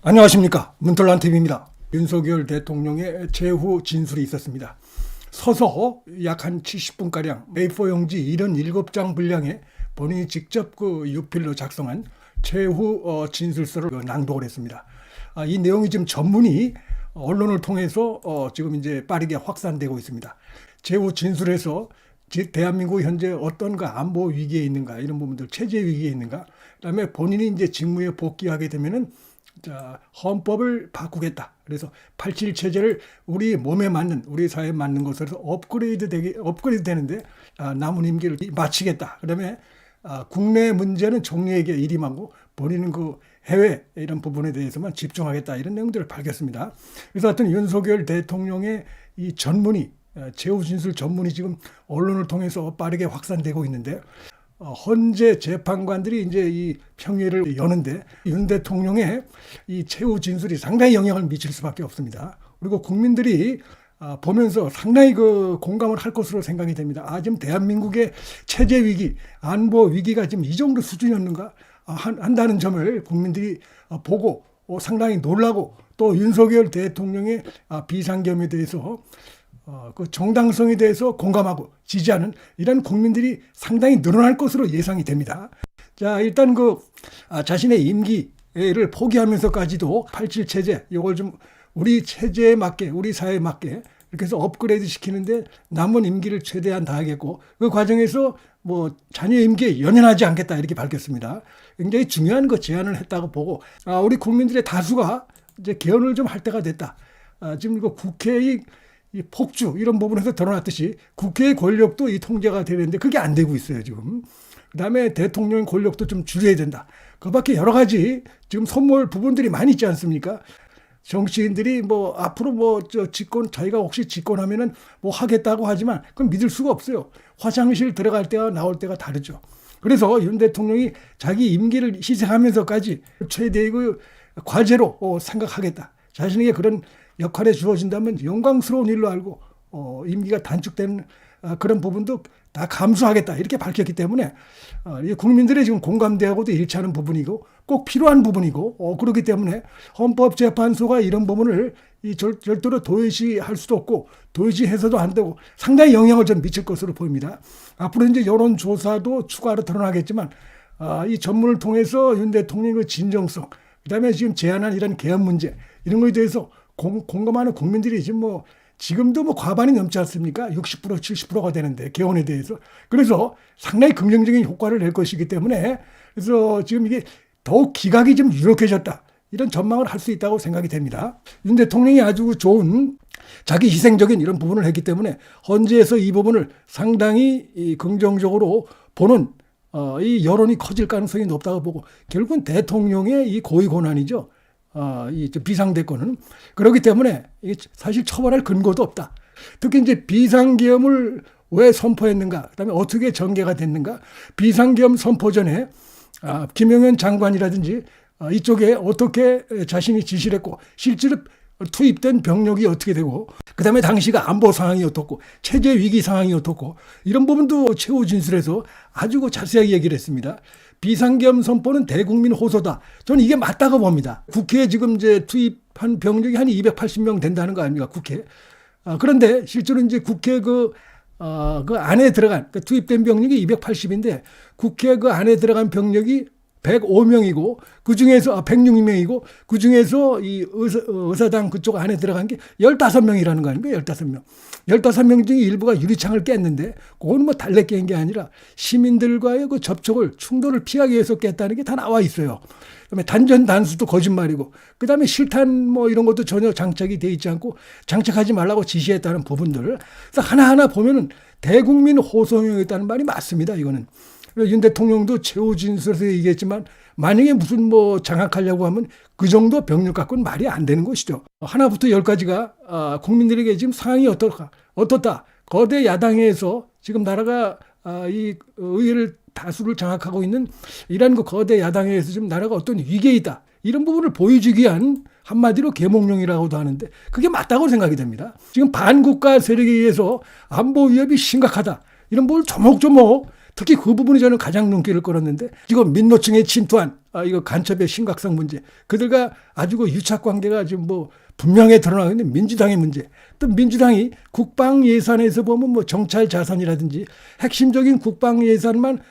안녕하십니까, 문털란TV입니다. 윤석열 대통령의 재후 진술이 있었습니다. 서서 약 한 70분가량 A4 용지 77장 분량의 본인이 직접 유필로 작성한 재후 진술서를 낭독을 했습니다. 이 내용이 지금 전문이 언론을 통해서 지금 이제 빠르게 확산되고 있습니다. 재후 진술에서 대한민국 현재 어떤가, 안보 위기에 있는가, 이런 부분들, 체제 위기에 있는가, 그다음에 본인이 이제 직무에 복귀하게 되면은 헌법을 바꾸겠다. 그래서 87 체제를 우리 몸에 맞는, 우리 사회에 맞는 것으로 업그레이드 되는데 남은 임기를 마치겠다. 그다음에 국내 문제는 총리에게 일임하고 본인은 해외 이런 부분에 대해서만 집중하겠다. 이런 내용들을 밝혔습니다. 그래서 하여튼 윤석열 대통령의 이 전문이, 재후 진술 전문이 지금 언론을 통해서 빠르게 확산되고 있는데, 헌재 재판관들이 이제 이 평의를 여는데 윤 대통령의 이 재후 진술이 상당히 영향을 미칠 수밖에 없습니다. 그리고 국민들이 보면서 상당히 공감을 할 것으로 생각이 됩니다. 지금 대한민국의 체제 위기, 안보 위기가 지금 이 정도 수준이었는가 한다는 점을 국민들이 보고 상당히 놀라고, 또 윤석열 대통령의 비상겸에 대해서 그 정당성에 대해서 공감하고 지지하는 이런 국민들이 상당히 늘어날 것으로 예상이 됩니다. 자, 일단 자신의 임기를 포기하면서까지도 87 체제, 이걸 좀 우리 체제에 맞게, 우리 사회에 맞게 이렇게 해서 업그레이드 시키는데 남은 임기를 최대한 다하겠고, 그 과정에서 자녀 임기에 연연하지 않겠다, 이렇게 밝혔습니다. 굉장히 중요한 제안을 했다고 보고, 우리 국민들의 다수가 이제 개헌을 좀 할 때가 됐다. 지금 국회의 이 폭주 이런 부분에서 드러났듯이 국회의 권력도 이 통제가 되는데 그게 안 되고 있어요, 지금. 그다음에 대통령 권력도 좀 줄여야 된다. 그밖에 여러 가지 지금 손볼 부분들이 많이 있지 않습니까? 정치인들이 앞으로 자기가 혹시 집권하면은 하겠다고 하지만 그건 믿을 수가 없어요. 화장실 들어갈 때와 나올 때가 다르죠. 그래서 윤 대통령이 자기 임기를 희생하면서까지 최대의 과제로 생각하겠다. 자신에게 그런 역할에 주어진다면 영광스러운 일로 알고 임기가 단축되는 그런 부분도 다 감수하겠다, 이렇게 밝혔기 때문에 국민들의 지금 공감대하고도 일치하는 부분이고 꼭 필요한 부분이고, 그렇기 때문에 헌법재판소가 이런 부분을 절대로 도외시할 수도 없고 도외시해서도 안 되고 상당히 영향을 좀 미칠 것으로 보입니다. 앞으로 이제 여론조사도 추가로 드러나겠지만 이 전문을 통해서 윤 대통령의 진정성, 그다음에 지금 제안한 이런 개헌 문제, 이런 거에 대해서 공감하는 국민들이 지금도 과반이 넘지 않습니까? 60% 70%가 되는데, 개헌에 대해서. 그래서 상당히 긍정적인 효과를 낼 것이기 때문에, 그래서 지금 이게 더욱 기각이 좀 유력해졌다, 이런 전망을 할 수 있다고 생각이 됩니다. 윤 대통령이 아주 좋은 자기 희생적인 이런 부분을 했기 때문에 헌재에서 이 부분을 상당히 긍정적으로 보는 이 여론이 커질 가능성이 높다고 보고, 결국은 대통령의 이 고위 권한이죠. 이 비상대권은. 그렇기 때문에 이게 사실 처벌할 근거도 없다. 특히 이제 비상계엄을 왜 선포했는가, 그다음에 어떻게 전개가 됐는가, 비상계엄 선포 전에 김영현 장관이라든지 이쪽에 어떻게 자신이 지시를 했고, 실제로 투입된 병력이 어떻게 되고, 그다음에 당시가 안보 상황이 어떻고, 체제 위기 상황이 어떻고, 이런 부분도 최후 진술에서 아주 자세하게 얘기를 했습니다. 비상계엄 선포는 대국민 호소다. 저는 이게 맞다고 봅니다. 국회에 지금 이제 투입한 병력이 한 280명 된다는 거 아닙니까, 국회. 그런데 실제로 이제 국회 그 안에 들어간, 투입된 병력이 280인데 국회 안에 들어간 병력이 105명이고, 그 중에서 106명이고, 그 중에서 이 의사당 그쪽 안에 들어간 게 15명이라는 거 아닙니까? 15명. 15명 중에 일부가 유리창을 깼는데, 그건 달래 깬 게 아니라 시민들과의 접촉을, 충돌을 피하기 위해서 깼다는 게 다 나와 있어요. 그다음에 단전 단수도 거짓말이고, 그다음에 실탄 이런 것도 전혀 장착이 돼 있지 않고 장착하지 말라고 지시했다는 부분들. 그래서 하나하나 보면은 대국민 호소용이었다는 말이 맞습니다, 이거는. 윤 대통령도 최후 진술에서 얘기했지만, 만약에 무슨 장악하려고 하면 그 정도 병력 갖고는 말이 안 되는 것이죠. 하나부터 10까지가 국민들에게 지금 상황이 어떻다. 거대 야당에서 지금 나라가 이 의회를 다수를 장악하고 있는 이런 거대 야당에서 지금 나라가 어떤 위기에 있다, 이런 부분을 보여주기 위한 한마디로 계몽령이라고도 하는데, 그게 맞다고 생각이 됩니다. 지금 반국가 세력에 의해서 안보 위협이 심각하다, 이런 부분을 조목조목 특히 그 부분이 저는 가장 눈길을 끌었는데 지금 민노총에 침투한 이거 간첩의 심각성 문제, 그들과 아주 그 유착 관계가 지금 뭐 분명히 드러나고 있는 민주당의 문제, 또 민주당이 국방 예산에서 보면 뭐 정찰 자산이라든지 핵심적인 국방 예산만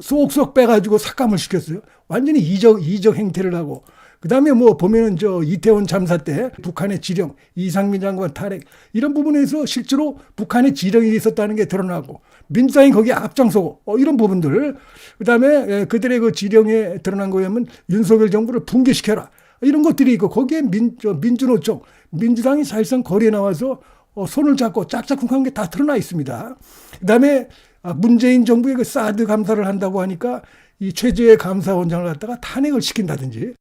쏙쏙 빼가지고 삭감을 시켰어요. 완전히 이적 행태를 하고. 그 다음에 뭐 보면은 저 이태원 참사 때 북한의 지령, 이상민 장관 탈핵 이런 부분에서 실제로 북한의 지령이 있었다는 게 드러나고 민주당이 거기에 앞장서고 이런 부분들. 그 다음에 그들의 그 지령에 드러난 거에 하면 윤석열 정부를 붕괴시켜라 이런 것들이 있고 거기에 민주노총, 민주당이 사실상 거리에 나와서 손을 잡고 짝짝꿍한 게 다 드러나 있습니다. 그 다음에 문재인 정부의 그 사드 감사를 한다고 하니까 이 최재해 감사원장을 갖다가 탄핵을 시킨다든지.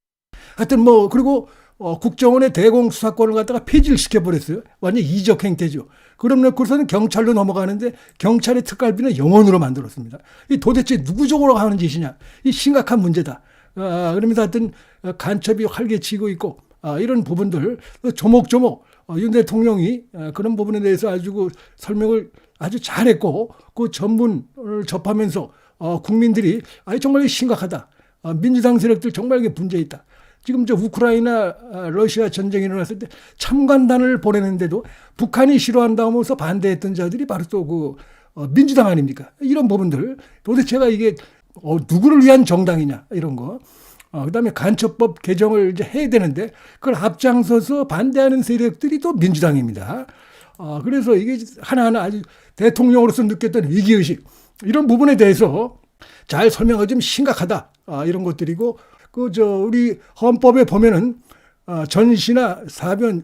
하여튼 뭐 그리고 국정원의 대공수사권을 갖다가 폐지를 시켜버렸어요. 완전 이적 행태죠. 그럼 놓고서는 경찰로 넘어가는데 경찰의 특갈비는 영원으로 만들었습니다. 이 도대체 누구 적으로 하는 짓이냐. 이 심각한 문제다. 그러면서 하여튼 간첩이 활개치고 있고 이런 부분들 조목조목 윤 대통령이 그런 부분에 대해서 아주 그 설명을 아주 잘했고 그 전문을 접하면서 국민들이 정말 심각하다. 민주당 세력들 정말 이게 문제 있다. 지금 저 우크라이나 러시아 전쟁이 일어났을 때 참관단을 보내는데도 북한이 싫어한다면서 반대했던 자들이 바로 또 그 민주당 아닙니까? 이런 부분들 도대체가 이게 누구를 위한 정당이냐 이런 거. 그다음에 간첩법 개정을 이제 해야 되는데 그걸 앞장서서 반대하는 세력들이 또 민주당입니다. 그래서 이게 하나하나 아주 대통령으로서 느꼈던 위기의식 이런 부분에 대해서 잘 설명하기 좀 심각하다. 이런 것들이고 우리 헌법에 보면은 전시나 사변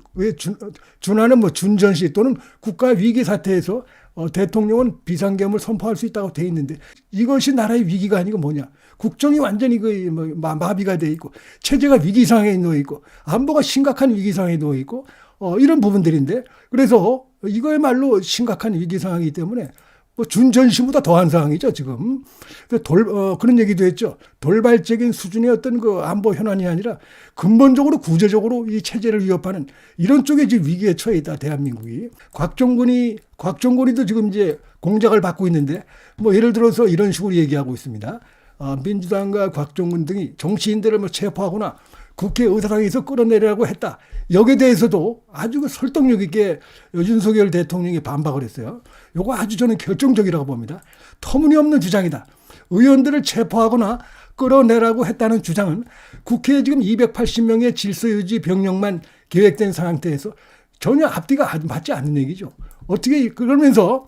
준하는 뭐 준전시 또는 국가 위기 사태에서 대통령은 비상계엄을 선포할 수 있다고 돼 있는데 이것이 나라의 위기가 아니고 뭐냐? 국정이 완전히 마비가 돼 있고 체제가 위기 상황에 놓여 있고 안보가 심각한 위기 상황에 놓여 있고 이런 부분들인데 그래서 이거야말로 심각한 위기 상황이기 때문에 뭐 준전시보다 더한 상황이죠 지금. 그런 얘기도 했죠. 돌발적인 수준의 어떤 그 안보 현안이 아니라 근본적으로 구조적으로 이 체제를 위협하는 이런 쪽에 지금 위기에 처해 있다 대한민국이. 곽종건이도 지금 이제 공작을 받고 있는데 뭐 예를 들어서 이런 식으로 얘기하고 있습니다. 민주당과 곽종건 등이 정치인들을 뭐 체포하거나 국회 의사당에서 끌어내려고 했다. 여기에 대해서도 아주 그 설득력 있게 윤석열 대통령이 반박을 했어요. 요거 아주 저는 결정적이라고 봅니다. 터무니없는 주장이다. 의원들을 체포하거나 끌어내라고 했다는 주장은 국회에 지금 280명의 질서유지 병력만 계획된 상태에서 전혀 앞뒤가 맞지 않는 얘기죠. 어떻게 그러면서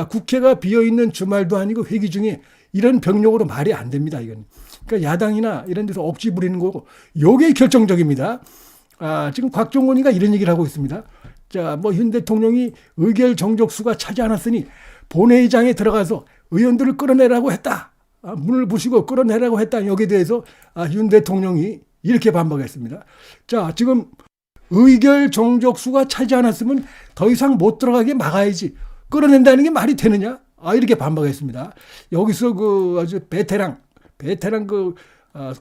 국회가 비어있는 주말도 아니고 회기 중에 이런 병력으로 말이 안 됩니다. 이건. 그러니까 야당이나 이런 데서 억지 부리는 거고 요게 결정적입니다. 지금 곽종건이가 이런 얘기를 하고 있습니다. 뭐 윤 대통령이 의결 정족수가 차지 않았으니 본회의장에 들어가서 의원들을 끌어내라고 했다. 문을 부시고 끌어내라고 했다. 여기에 대해서 윤 대통령이 이렇게 반박했습니다. 지금 의결 정족수가 차지 않았으면 더 이상 못 들어가게 막아야지. 끌어낸다는 게 말이 되느냐? 이렇게 반박했습니다. 여기서 아주 베테랑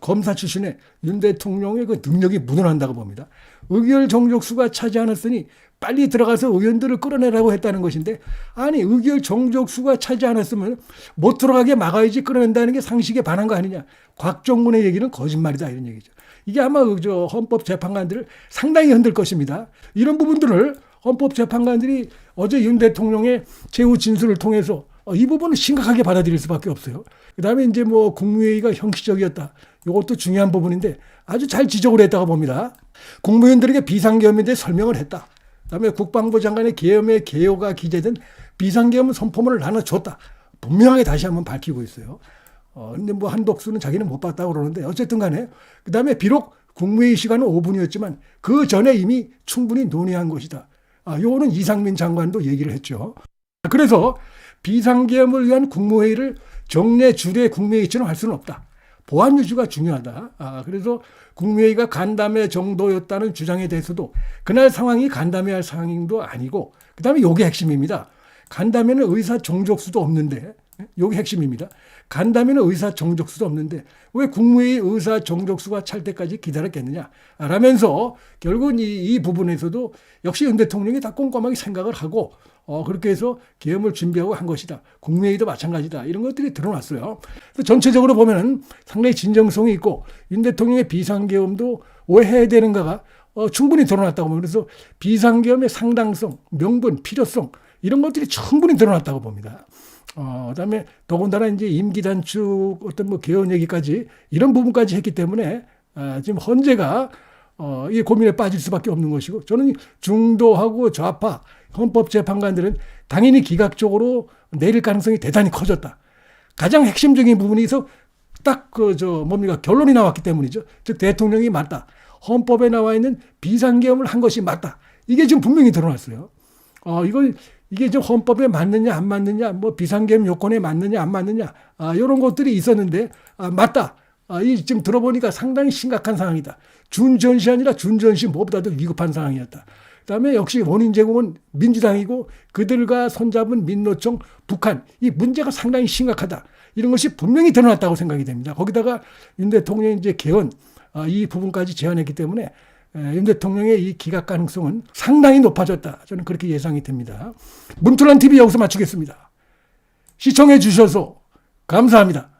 검사 출신의 윤 대통령의 그 능력이 묻어난다고 봅니다. 의결 정족수가 차지 않았으니 빨리 들어가서 의원들을 끌어내라고 했다는 것인데 아니 의결 정족수가 차지 않았으면 못 들어가게 막아야지 끌어낸다는 게 상식에 반한 거 아니냐. 곽종근의 얘기는 거짓말이다 이런 얘기죠. 이게 아마 헌법재판관들을 상당히 흔들 것입니다. 이런 부분들을 헌법재판관들이 어제 윤 대통령의 최후 진술을 통해서 이 부분을 심각하게 받아들일 수밖에 없어요. 그다음에 이제 뭐 국무회의가 형식적이었다. 이것도 중요한 부분인데 아주 잘 지적을 했다고 봅니다. 국무위원들에게 비상계엄에 대해 설명을 했다. 그다음에 국방부 장관의 계엄의 개요가 기재된 비상계엄 선포문을 나눠줬다. 분명하게 다시 한번 밝히고 있어요. 근데 뭐 한덕수는 자기는 못 봤다고 그러는데 어쨌든 간에 그다음에 비록 국무회의 시간은 5분이었지만 그 전에 이미 충분히 논의한 것이다. 요거는 이상민 장관도 얘기를 했죠. 그래서 비상계엄을 위한 국무회의를 정례 주례 국무회의처럼 할 수는 없다. 보안 유지가 중요하다. 그래서 국무회의가 간담회 정도였다는 주장에 대해서도 그날 상황이 간담회할 상황도 아니고 그다음에 요게 핵심입니다. 간담회는 의사 종족수도 없는데 여기 핵심입니다. 간다면 의사 정족수도 없는데 왜 국무회의 의사 정족수가 찰 때까지 기다렸겠느냐 라면서 결국은 이 부분에서도 역시 윤 대통령이 다 꼼꼼하게 생각을 하고 그렇게 해서 계엄을 준비하고 한 것이다. 국무회의도 마찬가지다. 이런 것들이 드러났어요. 전체적으로 보면은 상당히 진정성이 있고 윤 대통령의 비상계엄도 왜 해야 되는가가 충분히 드러났다고 봅니다. 그래서 비상계엄의 상당성, 명분, 필요성 이런 것들이 충분히 드러났다고 봅니다. 그다음에 더군다나 이제 임기 단축 어떤 뭐 개헌 얘기까지 이런 부분까지 했기 때문에 지금 헌재가 이 고민에 빠질 수밖에 없는 것이고 저는 중도하고 좌파 헌법재판관들은 당연히 기각적으로 내릴 가능성이 대단히 커졌다. 가장 핵심적인 부분에서 딱 뭡니까 결론이 나왔기 때문이죠. 즉 대통령이 맞다. 헌법에 나와 있는 비상계엄을 한 것이 맞다. 이게 지금 분명히 드러났어요. 이게 좀 헌법에 맞느냐 안 맞느냐, 뭐 비상계엄 요건에 맞느냐 안 맞느냐, 이런 것들이 있었는데 맞다. 이 지금 들어보니까 상당히 심각한 상황이다. 준전시 아니라 준전시 무엇보다도 위급한 상황이었다. 그다음에 역시 원인 제공은 민주당이고 그들과 손잡은 민노총, 북한 이 문제가 상당히 심각하다. 이런 것이 분명히 드러났다고 생각이 됩니다. 거기다가 윤 대통령이 이제 개헌 이 부분까지 제안했기 때문에 윤 대통령의 이 기각 가능성은 상당히 높아졌다. 저는 그렇게 예상이 됩니다. 문틀란 TV 여기서 마치겠습니다. 시청해 주셔서 감사합니다.